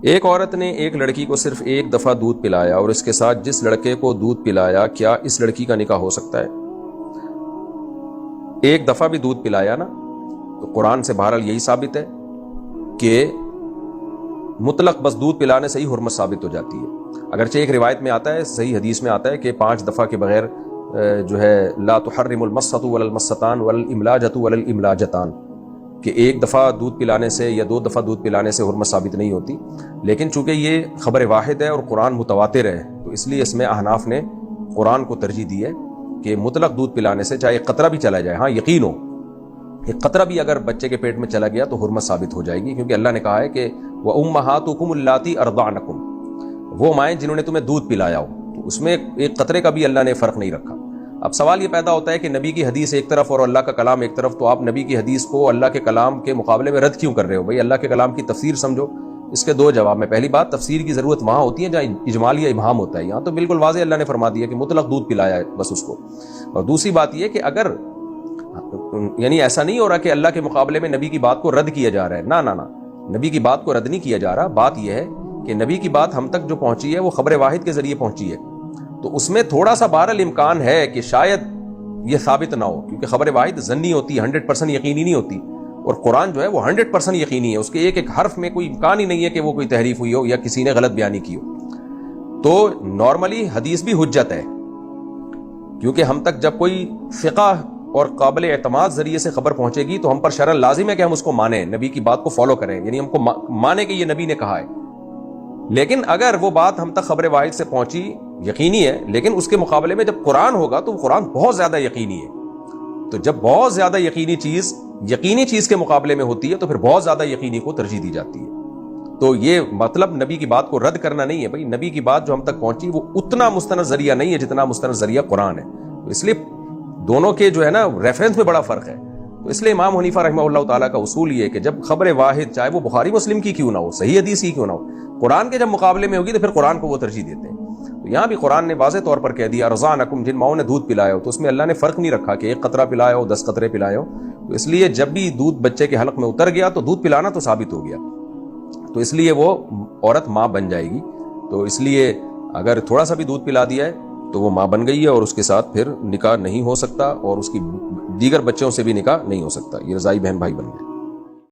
ایک عورت نے ایک لڑکی کو صرف ایک دفعہ دودھ پلایا اور اس کے ساتھ جس لڑکے کو دودھ پلایا، کیا اس لڑکی کا نکاح ہو سکتا ہے؟ ایک دفعہ بھی دودھ پلایا نا تو قرآن سے بہرحال یہی ثابت ہے کہ مطلق بس دودھ پلانے سے ہی حرمت ثابت ہو جاتی ہے۔ اگرچہ ایک روایت میں آتا ہے، صحیح حدیث میں آتا ہے کہ 5 دفعہ کے بغیر جو ہے لا تحرم المسۃ ولا المستان ولا الاملاجۃ ولا الاملاجتان، کہ ایک دفعہ دودھ پلانے سے یا 2 دفعہ دودھ پلانے سے حرمت ثابت نہیں ہوتی، لیکن چونکہ یہ خبر واحد ہے اور قرآن متواتر ہے تو اس لیے اس میں احناف نے قرآن کو ترجیح دی ہے کہ مطلق دودھ پلانے سے چاہے ایک قطرہ بھی چلا جائے، ہاں یقین ہو ایک قطرہ بھی اگر بچے کے پیٹ میں چلا گیا تو حرمت ثابت ہو جائے گی، کیونکہ اللہ نے کہا ہے کہ وَأُمَّهَاتُكُمُ اللَّاتِي أَرْضَعْنَكُمْ، وہ مائیں جنہوں نے تمہیں دودھ پلایا ہو، تو اس میں ایک قطرے کا بھی اللہ نے فرق نہیں رکھا۔ اب سوال یہ پیدا ہوتا ہے کہ نبی کی حدیث ایک طرف اور اللہ کا کلام ایک طرف، تو آپ نبی کی حدیث کو اللہ کے کلام کے مقابلے میں رد کیوں کر رہے ہو؟ بھائی اللہ کے کلام کی تفسیر سمجھو۔ اس کے 2 جواب میں، پہلی بات تفسیر کی ضرورت وہاں ہوتی ہے جہاں اجمال یا ابہام ہوتا ہے، یہاں تو بالکل واضح اللہ نے فرما دیا کہ مطلق دودھ پلایا ہے بس اس کو۔ اور دوسری بات یہ کہ اگر یعنی ایسا نہیں ہو رہا کہ اللہ کے مقابلے میں نبی کی بات کو رد کیا جا رہا ہے، نہ نبی کی بات کو رد نہیں کیا جا رہا، بات یہ ہے کہ نبی کی بات ہم تک جو پہنچی ہے وہ خبر واحد کے ذریعے پہنچی ہے، تو اس میں تھوڑا سا بہرحال امکان ہے کہ شاید یہ ثابت نہ ہو، کیونکہ خبر واحد ظنی ہوتی ہے، 100% یقینی نہیں ہوتی، اور قرآن جو ہے وہ 100% یقینی ہے، اس کے ایک حرف میں کوئی امکان ہی نہیں ہے کہ وہ کوئی تحریف ہوئی ہو یا کسی نے غلط بیانی کی ہو۔ تو نارملی حدیث بھی حجت ہے، کیونکہ ہم تک جب کوئی فقہ اور قابل اعتماد ذریعے سے خبر پہنچے گی تو ہم پر شرعاً لازم ہے کہ ہم اس کو مانیں، نبی کی بات کو فالو کریں، یعنی ہم کو مانیں کہ یہ نبی نے کہا ہے۔ لیکن اگر وہ بات ہم تک خبر واحد سے پہنچی یقینی ہے، لیکن اس کے مقابلے میں جب قرآن ہوگا تو قرآن بہت زیادہ یقینی ہے، تو جب بہت زیادہ یقینی چیز کے مقابلے میں ہوتی ہے تو پھر بہت زیادہ یقینی کو ترجیح دی جاتی ہے۔ تو یہ مطلب نبی کی بات کو رد کرنا نہیں ہے، بھائی نبی کی بات جو ہم تک پہنچی وہ اتنا مستند ذریعہ نہیں ہے جتنا مستند ذریعہ قرآن ہے، تو اس لیے دونوں کے جو ہے نا ریفرنس میں بڑا فرق ہے۔ تو اس لیے امام حنیفہ رحمہ اللہ تعالیٰ کا اصول یہ ہے کہ جب خبر واحد چاہے وہ بخاری مسلم کی کیوں نہ ہو، صحیح حدیث کی کیوں نہ ہو، قرآن کے جب مقابلے میں ہوگی تو پھر قرآن کو وہ ترجیح دیتے ہیں۔ تو یہاں بھی قرآن نے واضح طور پر کہہ دیا ارضعنکم، جن ماؤں نے دودھ پلایا ہو، تو اس میں اللہ نے فرق نہیں رکھا کہ 1 قطرہ پلایا ہو 10 قطرے پلائے ہو، تو اس لیے جب بھی دودھ بچے کے حلق میں اتر گیا تو دودھ پلانا تو ثابت ہو گیا، تو اس لیے وہ عورت ماں بن جائے گی۔ تو اس لیے اگر تھوڑا سا بھی دودھ پلا دیا ہے تو وہ ماں بن گئی ہے، اور اس کے ساتھ پھر نکاح نہیں ہو سکتا، اور اس کی دیگر بچوں سے بھی نکاح نہیں ہو سکتا، یہ رضائی بہن بھائی بن گئے۔